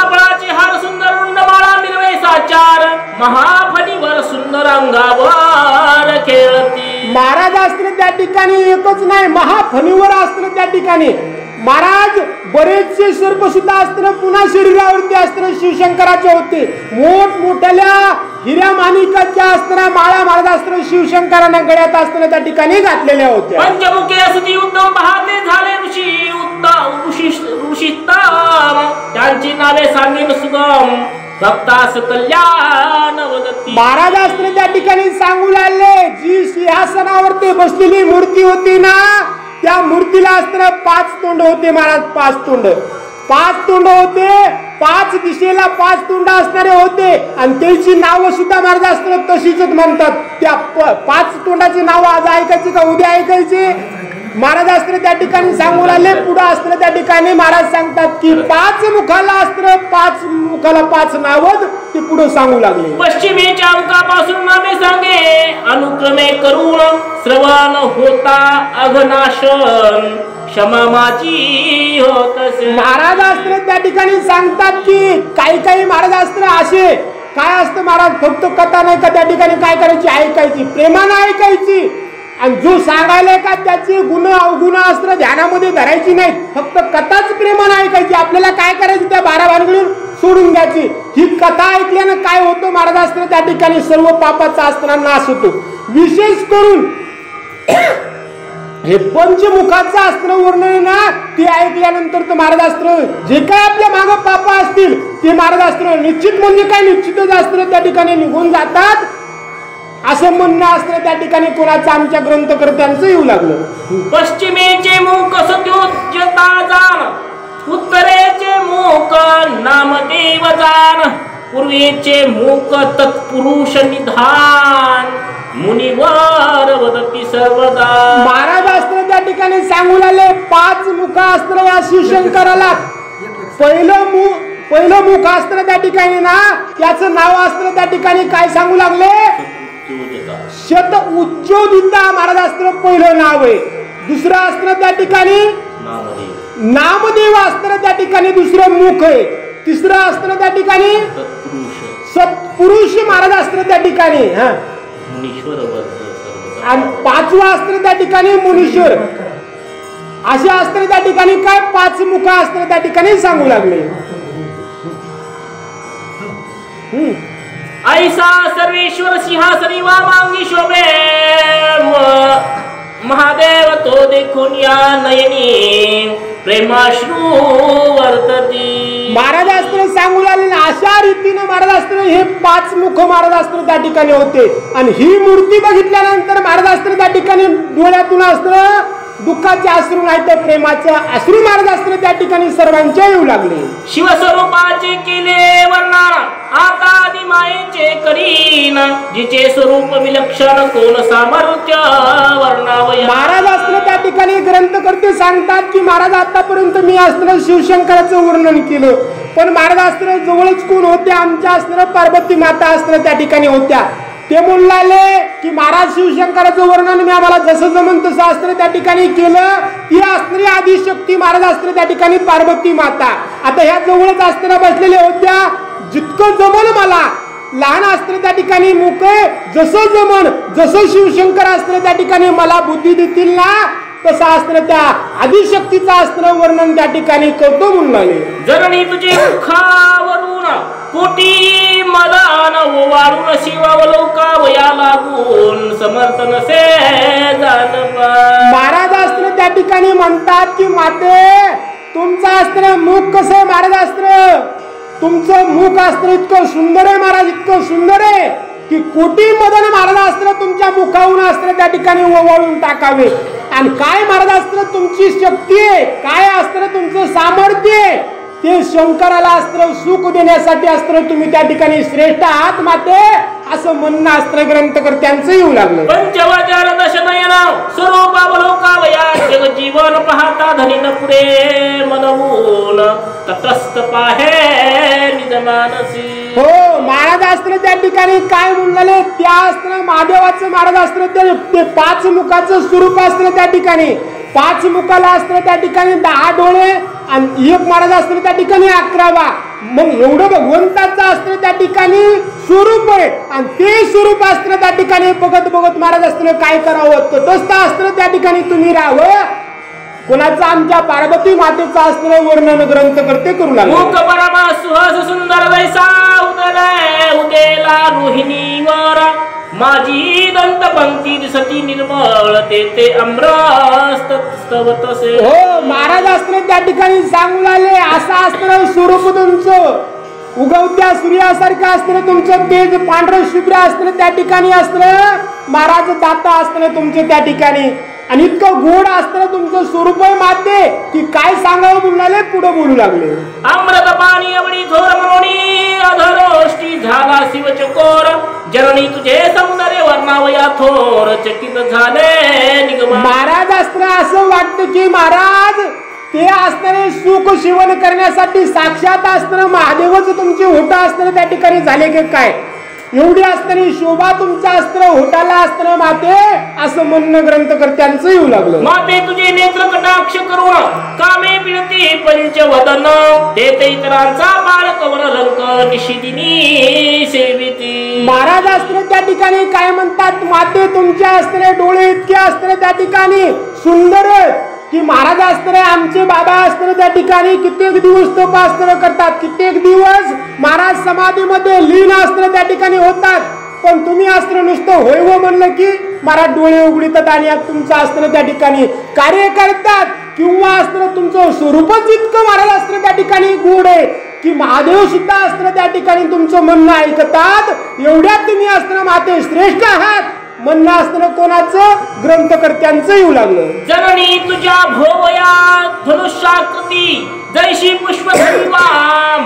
हार सुंदर रुंड माळा मिरवेसा चार महाफणीवर सुंदर अंगावर खेळती. महाराज अस्त्र त्या ठिकाणी एकच नाही महाफणीवर अस्त्र त्या ठिकाणी महाराज बरेचसे सर्प सुद्धा अस्त्र पुन्हा शरीरावरती अस्त्र शिवशंकराचे होते. मोठमोठ्या हिऱ्या माणिकाच्या अस्त्र माळा महाराज अस्त्र शिवशंकरांना गळ्यात अस्त्र त्या ठिकाणी घातलेल्या होत्या. पंचमुखी असती उत्तम पाहते झाले ऋषी ऋषित्तम त्यांची नावे सांगेन सुगम भक्तास कल्याण वदती. महाराज अस्त्र त्या ठिकाणी सांगू लागले जी सिंहासनावरती बसलेली मूर्ती होती ना त्या मूर्तीला अस्त्र 5 तोंड होते महाराज. 5 तोंड होते 5 दिशेला 5 तोंड असणारे होते आणि त्याची नाव सुद्धा महाराज अस्त्र तशीच म्हणतात. त्या 5 तोंडाची नाव आज ऐकायची का उद्या ऐकायची महाराज अस्त्र त्या ठिकाणी सांगू लागले. पुढे अस्त्र त्या ठिकाणी महाराज सांगतात की 5 मुखाला अस्त्र, 5 मुखाला 5 नावद ते पुढे सांगू लागले. पश्चिमेच्या मुखापासून नामे सांगे, अनुक्रमे करुण श्रवण होता अघनाशन, क्षमा माझी होत असे. महाराज अस्त्र त्या ठिकाणी सांगतात की काही महाराज अस्त्र असे काय असतं महाराज, फक्त कथा नाही का त्या ठिकाणी काय करायची, ऐकायची, प्रेमाने ऐकायची. आणि जो सांगायलाय का त्याचे गुण अवगुण अस्त्र ध्यानामध्ये धरायची नाहीत, फक्त कथाच प्रेमाने ऐकायची. आपल्याला काय करायची, त्या 12 भानगडीवर सोडून द्यायची. ही कथा ऐकल्यानं काय होतं महाराज अस्त्र त्या ठिकाणी सर्व पापाचा अस्त्र नाश होतो. विशेष करून हे पंचमुखाचं अस्त्र वर्णन ना ते ऐकल्यानंतर तर महाराज अस्त्र जे काय आपल्या मागे पाप असतील ते महाराज अस्त्र निश्चित म्हणजे काय निश्चितच अस्त्र त्या ठिकाणी निघून जातात असं म्हणणं अस्त्र त्या ठिकाणी कोणाचं आमच्या ग्रंथकर्त्यांचं येऊ लागलं. पश्चिमेचे मुख सत्योज्यता जाण, उत्तरेचे मुख नामदेव जाण, पूर्वेचे मुख तत्पुरुष निधान, मुनिवर वदती सर्वदा. महाराज अस्त्र त्या ठिकाणी सांगू लागले 5 मुख अस्त्र या शिवशंकराला. पहिलं मुख अस्त्र त्या ठिकाणी ना त्याचं नाव अस्त्र त्या ठिकाणी काय सांगू लागले, शत उच्चोदिता महाराज अस्त्र पहिलं नाव आहे. दुसरं अस्त्र त्या ठिकाणी नामदेव अस्त्र त्या ठिकाणी दुसरं मुख आहे. तिसरं अस्त्र त्या ठिकाणी सत्पुरुष महाराज अस्त्र त्या ठिकाणी आणि 5वं अस्त्र त्या ठिकाणी मुनीश्वर. असे अस्त्र त्या ठिकाणी काय 5 मुख अस्त्र त्या ठिकाणी सांगू लागले. ऐसा सर्वेश्वर सिंहासनी वामांगी शोभे, महादेव तो देखून या नयनी प्रेमाश्रू वर्तती. महाराज अस्त्र सांगू लागले. अशा रीतीने महाराज अस्त्र हे 5 मुख महाराज अस्त्र त्या ठिकाणी होते. आणि ही मूर्ती बघितल्यानंतर महाराज अस्त्र त्या ठिकाणी डोळ्यातून अस्त्र दुःखाचे अश्रू नाही तर प्रेमाचे अश्रू महाराज अस्त्र त्या ठिकाणी सर्वांच्या येऊ लागले. शिवस्वरूपाचे केले वर्णन, आता आदि मायेचे करीन, जिचे स्वरूप विलक्षण कोण सामर्थ्य वर्णावय. महाराज अस्त्र त्या ठिकाणी ग्रंथकर्ते सांगतात की महाराज आतापर्यंत मी अस्त्र शिवशंकराचं वर्णन केलं, पण महाराज अस्त्र जवळच कोण होते, आमच्या अस्त्र पार्वती माता अस्त्र त्या ठिकाणी होत्या. ते म्हणले की महाराज शिवशंकराचं वर्णन मी आम्हाला जसं जमन तसं अस्त्र त्या ठिकाणी केलं. ती अस्त्री आदिशक्ती महाराज अस्त्र त्या ठिकाणी पार्वती माता. आता ह्या जवळच अस्त्र बसलेल्या होत्या. जितकं जमन मला लहान अस्त्र त्या ठिकाणी मुख जसं जमन जसं शिवशंकर अस्त्र त्या ठिकाणी मला बुद्धी देतील ना तसं अस्त्र त्या आदिशक्तीचं अस्त्र वर्णन त्या ठिकाणी करतो म्हणून. जननी तुझे मुखावरून कोटी मदान वाळून शिवावलोकावया लागून समर्थन से जानपा. महाराज अस्त्र त्या ठिकाणी म्हणतात की माते तुमचं अस्त्र मुख कसं आहे महाराज अस्त्र, तुमचं मुख अस्त्र इतकं सुंदर आहे महाराज, इतकं सुंदर आहे की कोटी मदन महाराज अस्त्र तुमच्या मुखावरून अस्त्र त्या ठिकाणी ओवाळून टाकावे. आणि काय महाराज अस्त्र तुमची शक्ती आहे, काय अस्त्र तुमचं सामर्थ्य आहे, ते शंकराला अस्त्र सुख देण्यासाठी अस्त्र तुम्ही त्या ठिकाणी श्रेष्ठ आहात माते असं म्हणणं अस्त्र ग्रंथकर्त्यांचं येऊ लागलं. पंचवचन दशनयन स्वरूपावलोकावया जग जीवन पाहता धनीन पुढे मनवून तटस्थ पाहे निज मानसी. हो महाराज अस्त्र त्या ठिकाणी काय म्हणले, त्या अस्त्र महादेवाचं महाराज अस्त्र ते 5 मुखाचं स्वरूप अस्त्र त्या ठिकाणी 5 मुखाला अस्त्र त्या ठिकाणी 10 डोळे आणि 1 महाराज अस्त्र त्या ठिकाणी 11वा. मग एवढं भगवंताचं अस्त्र त्या ठिकाणी स्वरूप आहे आणि ते स्वरूप अस्त्र त्या ठिकाणी बघत बघत महाराज अस्त्र काय करावं तटस्थ अस्त्र त्या ठिकाणी तुम्ही राहावं. कोणाचं आमच्या पार्वती मातेचं अस्त्र वर्णन ग्रंथ करते करू लागले. मुख परमा सुहास सुंदर वैसा उदय उदेला रोहिणीवर, माझी दंत पंक्ती दिसती निर्मळ ते अमृतस्तवतसे. हो महाराज अस्त्र त्या ठिकाणी सांगू लागले. असं अस्त्र स्वरूप तुमचं उगवत्या सूर्यासारखं अस्त्र तुमचं तेज पांढरं शुभ्र अस्त्र त्या ठिकाणी अस्त्र महाराज दाता अस्त्र तुमचे त्या ठिकाणी आणि इतकं गोड अस्त्र तुमचं स्वरूप आहे माते की काय सांगावं म्हणाले पुढे बोलू लागले. अमृत पाणी अवडी थोर म्हणून अधरोष्टी झाला शिवचकोर जननी तुझे सौंदर्य वर्णावया थोर चकित झाले निगम. महाराज असताना असं वाटतं की महाराज ते असणारे सुख शिवण करण्यासाठी साक्षात असणारं महादेवच तुमचे होता असणारे त्या ठिकाणी झाले की काय. एवढी असणारी शोभा तुमच्या अस्त्र होटाला असताना माते असं म्हणणं ग्रंथकर्त्यांचं येऊ लागलं. माते तुझे नेत्र कटाक्ष करून कामे पिळती पंचवदन देते इतरांचा बाळकवर रंक निशिदिनी सेविती. महाराज अस्त्र त्या ठिकाणी काय म्हणतात, माते तुमच्या असणारे डोळे इतके असणारे त्या ठिकाणी सुंदर की महाराज असणारे आमचे बाबा असणारे त्या ठिकाणी कित्येक दिवस तोपासना करतात, कित्येक दिवस महाराज समाधीमध्ये लीन असणारे त्या ठिकाणी होतात. पण तुम्ही असणं नुसतं होय हो म्हणलं की महाराज डोळे उघडतात आणि तुमचं असणं त्या ठिकाणी कार्य करतात. किंवा असणं तुमचं स्वरूपच इतकं महाराज असणं त्या ठिकाणी गोड आहे की महादेव सुद्धा असणं त्या ठिकाणी तुमचं म्हणणं ऐकतात. एवढ्यात तुम्ही असणं माते श्रेष्ठ आहात म्हणणं असताना कोणाचं ग्रंथकर्त्यांचं येऊ लागलं. जननी तुझ्या भोवया धनुष्याकृती जैशी पुष्पधर्मा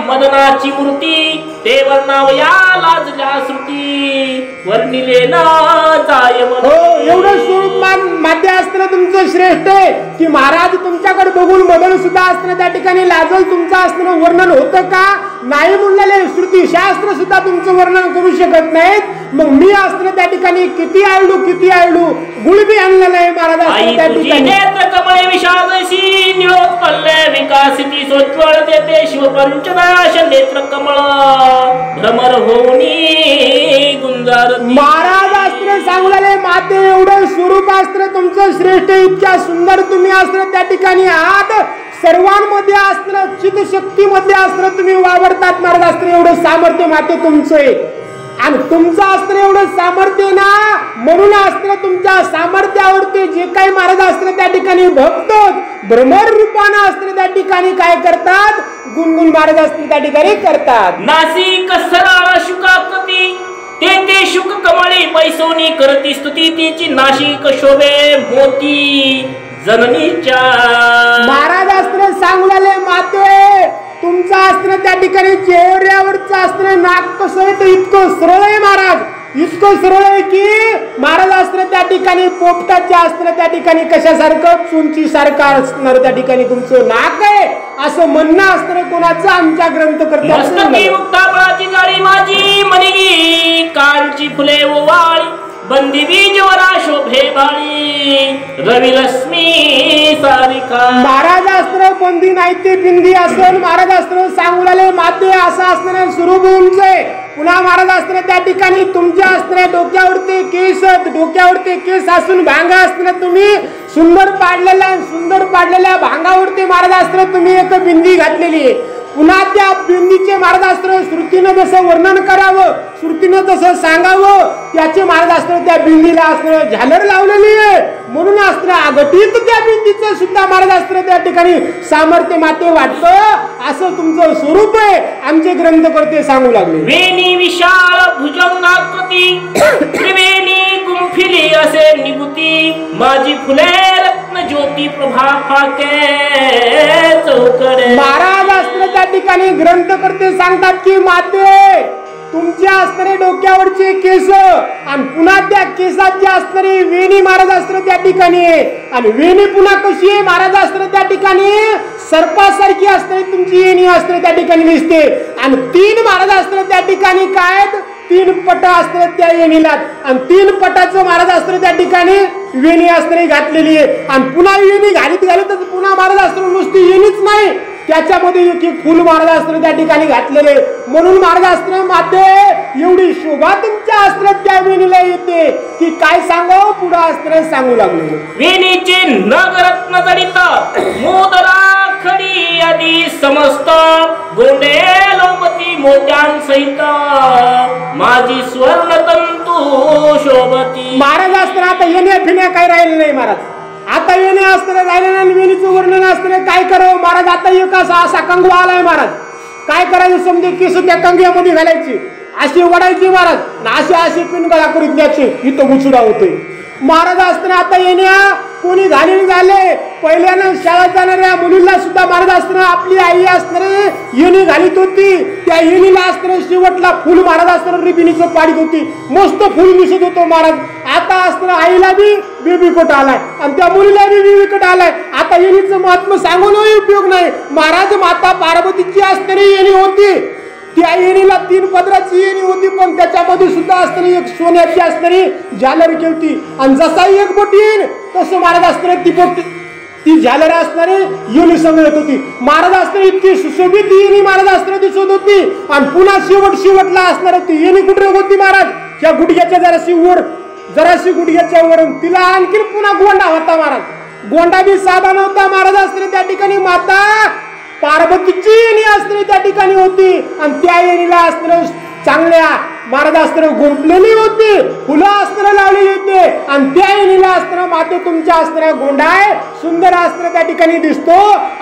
मदनाची मूर्ती ते वर्णावया लाजल्या श्रुती वर्णिले ना जाय. हो एवढं स्वरूप माते असताना तुमचं श्रेष्ठ आहे की महाराज तुमच्याकडे बघून मदन सुद्धा असताना त्या ठिकाणी लाजल तुमचं असताना वर्णन होतं का नाही म्हणलेले श्रुती शास्त्र सुद्धा तुमचं वर्णन करू शकत नाहीत. मग मी असताना त्या ठिकाणी किती आळू गुळबी आणलेलं आहे महाराज असताना त्या ठिकाणी. कमळे विशालशी निळोत्पल्ले विकासिती सोज्वळ देते शिवपंचनाश नेत्र कमळ भ्रमर होनी गुंजार. महाराज असताना सांगलेले माते एवढं स्वरूप असताना तुमचं श्रेष्ठ इतक्या सुंदर तुम्ही असताना त्या ठिकाणी आहात. सर्वांमध्ये असताना चितशक्तीमध्ये असताना तुम्ही वावरतात महाराज असताना एवढं सामर्थ्य माते तुमचं आहे. आणि तुमचं असताना एवढं सामर्थ्य ना म्हणून असताना तुमच्या सामर्थ्यावरती जे काही महाराज असताना त्या ठिकाणी भक्त भ्रमर रूपानं असताना त्या ठिकाणी काय करतात गुणगुण महाराज असताना त्या ठिकाणी करतात. नासिक सरळ शुकाकृती ते शुक कमळी पैसोनी करती स्तुती तिची नाशिक शोभे मोती जननीच्या. महाराज असताना सांगलेले माते तुमचं असताना त्या ठिकाणी चेहऱ्यावरचं असताना नाक कसं आहे तर इतकं सरळ आहे महाराज, इतकं सरळ आहे की महाराज असताना त्या ठिकाणी पोपटाच्या असताना त्या ठिकाणी कशासारखं चुंची सारखं असणार त्या ठिकाणी तुमचं नाक आहे असं म्हणणं असताना कोणाचं आमच्या ग्रंथकर्त्याचं. मुक्ताफळाची जाळी माझी मनिगी कांची फुले ओवाळी बंदी बीजवरा शोभे बाळी रवी लक्ष्मी सारिका. महाराज असताना बंदी नाही ते बिंदी असं महाराज असताना सांगून माते असं असणारे स्वरूप उंचे. पुन्हा महाराज असताना त्या ठिकाणी तुमच्या असणाऱ्या डोक्यावरती केस असून भांगा असताना तुम्ही सुंदर पाडलेल्या भांगावरती महाराज असताना तुम्ही एक बिंदी घातलेली आहे. पुन्हा त्या बिंदीचे महाराज असताना श्रुतीनं जसं वर्णन करावं श्रुतीनं जसं सांगावं त्याचे महाराज असताना त्या बिंदीला असताना झालर लावलेली आहे. म्हणून असताना अगटीत त्या बिंदीचं सुद्धा महाराज असताना त्या ठिकाणी सामर्थ्य माते वाटतं असं तुमचं स्वरूप आहे आमचे ग्रंथकर्ते सांगू लागले. वेणी विशाल भुजंगाकृती त्रिवेणी गुंफिली असे निगुती माझी फुले रत्न ज्योती प्रभा फाके चौकडे. महाराज असताना त्या ठिकाणी ग्रंथकर्ते सांगतात की माते तुमच्या असणारे डोक्यावरचे केस आणि पुन्हा त्या केसाची असणारी वेणी महाराज असताना त्या ठिकाणी आणि वेणी पुन्हा कशी आहे महाराज असताना त्या ठिकाणी सर्पासारखी असणारी तुमची वेणी असताना त्या ठिकाणी दिसते. आणि 3 महाराज असताना त्या ठिकाणी काय 3 पट असतात त्या वेणीला आणि 3 पटाचं महाराज असताना त्या ठिकाणी वेणी असणारी घातलेली आहे. आणि पुन्हा वेणी घालीत पुन्हा महाराज असताना नुसती वेणीच नाही त्याच्यामध्ये एक फुल महाराज असताना त्या ठिकाणी घातलेले. म्हणून महाराज असताना माते एवढी शोभा तुमच्या असतात त्या वेणीला येते की काय सांगावं पुढे असताना सांगू लागले. वेणीचे नगरत्न जडित मोदरा खडी आदी समस्त गोंडे लोमती मोत्यांसहित माझी स्वर्ण तंतू शोभती. महाराज असताना आता येण्या फिरण्या काही राहिलं नाही महाराज. आता येणे असताना राहिलेलं आणि वेणीचं वर्णन असताना काय करावं महाराज. आता एक असा कंगवा आलाय महाराज. काय करायचं समजे केस त्या कंगव्यामध्ये घालायची अशी वडायची महाराज अशी पिनगळा करून द्यायची इथं उचुडा होते महाराज असताना. आता येण्या कोणी घालीन झाले पहिल्यानं शाळेत जाणाऱ्या मुलीला सुद्धा महाराज असताना आपली आई असणारे येणी घालीत होती. त्या येणीला असताना शेवटला फुल महाराज असताना रिबिनीचं पाडीत होती. मस्त फुल दिसत होतो महाराज. आता असताना आईला बी बेबीकट आलाय आणि त्या मुलीला बी बेबीकट आलाय. आता येणीचं महात्मा सांगूनही उपयोग नाही. महाराज माता पार्वतीची असणारी येणी होती. त्या येणीला 3 पदराची येणी होती, पण त्याच्यामध्ये सुद्धा असणारी एक सोन्याची असणारी झालर केलती. आणि जसा एक बोट येईल तसं महाराज असणारे ती झालर असणारी येणी संग येत होती. महाराज असणारी इतकी सुशोभित येणी महाराज असणारी दिसत होती. आणि पुन्हा शेवटला असणार ती येणी कुठे होती महाराज? त्या गुडघ्याच्या जराशी गुडघ्याच्या वरून तिला आणखी पुन्हा गोंडा होता महाराज. गोंडा बी साधा नव्हता महाराज असणारे. त्या ठिकाणी माता पार्वतीची येणी असणारी त्या ठिकाणी होती. आणि त्या येणीला असणारं चांगल्या महाराज असणारं गुंफलेली होती, फुलं असणारं लावलेली होते. आणि त्या येणीला असणारं माते तुमच्या असणाऱ्या गोंडाय सुंदर असणारं त्या ठिकाणी दिसतो.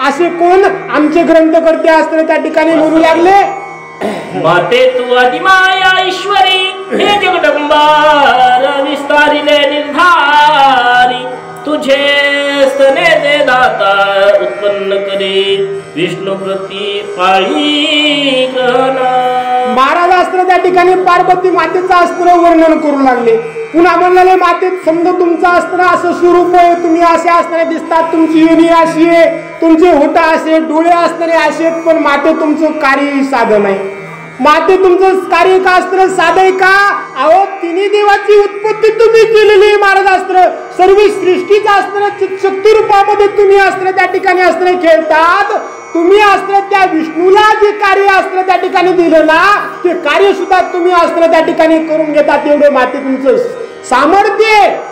असे कोण आमचे ग्रंथकर्ते असणारे त्या ठिकाणी म्हणू लागले. माते तू आदिमाया ईश्वरी हे जगदंबार विस्तारिले निर्धारी तुझे स्तने दे दाता उत्पन्न करे विष्णू प्रती पाळी ग्रहण. महाराज असताना त्या ठिकाणी पार्वती मातेचं अस्त्र वर्णन करू लागले. पुन्हा म्हणले माते समजा तुमचं अस्त्र असं स्वरूप आहे, तुम्ही असे असणारे दिसतात, तुमची येणी अशी आहे, तुमचे होठा असे, डोळे असणारे असे, पण माते तुमचं कार्य साधन आहे. माते तुमचं कार्य का अस्त्र साधे का? अहो तिन्ही देवाची उत्पत्ती तुम्ही केलेली महाराज अस्त्र. सर्व सृष्टीचं अस्त्र चित्शक्ती रूपामध्ये तुम्ही अस्त्र त्या ठिकाणी अस्त्र खेळतात. तुम्ही अस्त्र त्या विष्णूला जे कार्य अस्त्र त्या ठिकाणी दिलं ना, ते कार्य सुद्धा तुम्ही अस्त्र त्या ठिकाणी करून घेतात. एवढे माते तुमचं सामर्थ्य.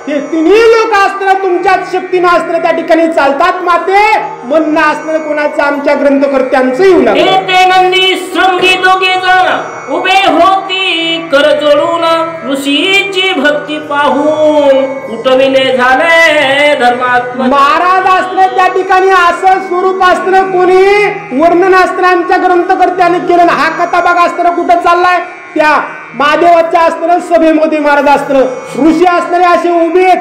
हे तिन्ही लोक अस्त्र तुमच्या शक्तीनं अस्त्र त्या ठिकाणी चालतात. माते म्हणणं असणार कोणाचं आमच्या ग्रंथकर्त्यांचं येऊ नंदी श्रृंगी दोघे जण उभे होती कर जोडून ऋषीची भक्ती पाहून उठविले झाले धर्मात्मा. महाराज अस्त्र त्या ठिकाणी असं स्वरूप अस्त्र कोणी वर्णन अस्त्र आमच्या ग्रंथकर्त्याने केलं. हा कथा बघा अस्त्र कुठं चाललाय? त्या महादेवाच्या अस्त्र सभेमध्ये महाराज अस्त्र ऋषी असणारे असे उभे आहेत.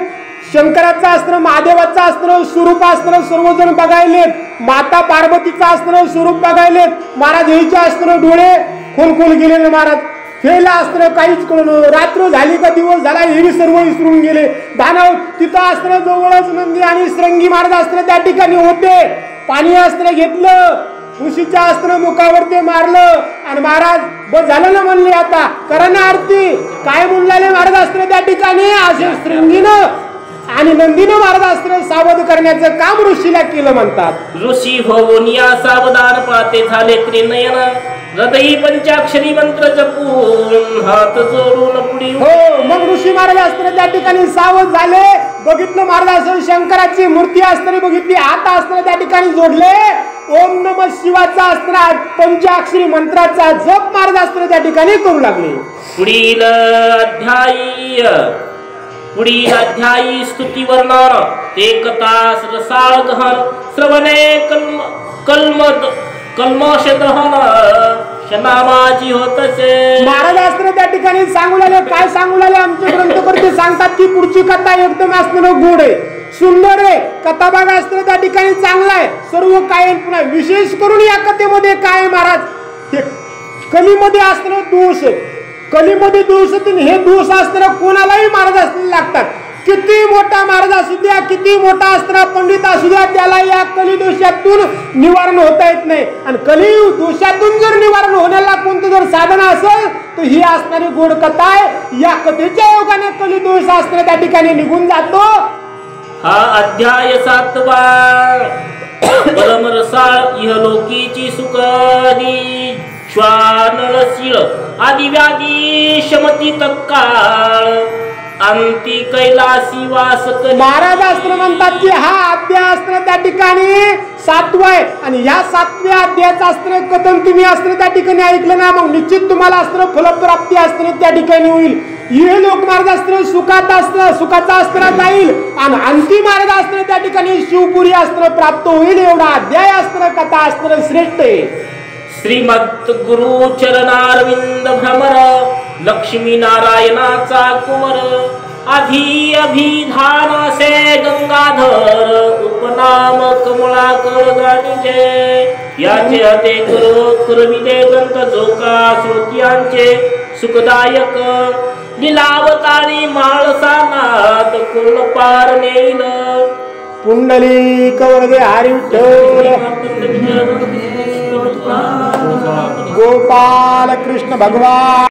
शंकराचं अस्त्र, महादेवाचं अस्त्र स्वरूप अस्त्र सर्वजण बघायलेत. माता पार्वतीचं अस्त्र स्वरूप बघायलेत. महाराज ह्याचे अस्त्र डोळे खोल गेलेले महाराज. फेला अस्त्र काहीच कळलं. रात्र झाली का दिवस झाला हे सर्व विसरून गेले. दानव तिथं अस्त्र जवळच नंदी आणि श्रृंगी महाराज अस्त्र त्या ठिकाणी होते. पाणी अस्त्र घेतलं, ऋषीच्या अस्त्र मुखावर ते मारलं आणि महाराज बस झालं ना म्हणले, आता करा ना आरती. काय म्हणले महाराज अस्त्र त्या ठिकाणी असे श्रृंगीनं आणि नंदीनं महाराज अस्त्र सावध करण्याचं काम ऋषीला केलं म्हणतात. ऋषी होऊन या सावधान पाते झाले त्रिनयन हृदयी पंचाक्षरी मंत्र जपून हात जोडून पुढे. हो, मग ऋषी महाराज अस्त्र त्या ठिकाणी सावध झाले. बघितलं महाराज असं शंकराची मूर्ती असताना बघितली, हात अस्त्र त्या ठिकाणी जोडले. ओम नमः शिवाचा अस्त्र पंचाक्षरी मंत्राचा जप महाराज अस्त्र त्या ठिकाणी करू लागले. पुढील अध्यायी स्तुती वर्णन ते कथा रसाळ गहन श्रवणे कल्मश दहन शनामाची होतसे. महाराज अस्त्र त्या ठिकाणी सांगू लागले. काय सांगू लागले? आमचे ग्रंथकर्ते सांगतात की पुढची कथा एकदम असणं गोड आहे, सुंदर आहे. कथा बघा अस्त्र त्या ठिकाणी चांगला आहे. सर्व काय पुन्हा विशेष करून या कथेमध्ये काय महाराज, हे कलीमध्ये असणं दोष आहे. कलीमध्ये दोष आहे. हे दोष असताना कोणालाही महाराज अस्त्र लागतात. किती मोठा महाराज असू द्या, किती मोठा अस्त्र पंडित असू द्या, त्याला या कली दोषातून निवारण होता येत नाही. आणि कली दोषातून जर निवारण होण्याला कोणतं जर साधन असेल तर ही असणारी गोड कथा आहे. या कथेच्या योगाने कली दोष अस्त्र त्या ठिकाणी निघून जातो. हा अध्याय 7वा. परमरसाळ इहलोकीची सुखदी श्वानळशीळ आदि व्याधी शमती तत्काळ अंती कैलासी वास. महाराज अस्त्र म्हणतात की हा अध्याय अस्त्र त्या ठिकाणी 7वा आहे. आणि या 7व्या अध्यायाचं अस्त्र कथन तुम्ही अस्त्र त्या ठिकाणी ऐकलं ना, मग निश्चित तुम्हाला अस्त्र फलप्राप्ती अस्त्र त्या ठिकाणी होईल. हे लोक महाराज अस्त्र सुखाचा अस्त्र जाईल आणि अंतिम महाराज अस्त्र त्या ठिकाणी शिवपुरी अस्त्र प्राप्त होईल. एवढा अध्याय अस्त्र कथा अस्त्र श्रेष्ठ आहे. श्रीमद गुरु चरणारविंद भ्रमर लक्ष्मी नारायणाचा कुमर आधी अभिधानासे गंगाधर उपना नाम कमळाकर जाणीचे याचे हते करविते ग्रंथ झोका श्रोत्यांचे सुखदायक लिलावताळी माळसानात कोण पार नेईल पुंडलिक वरदे हरी विठ्ठल गोपाल कृष्ण भगवान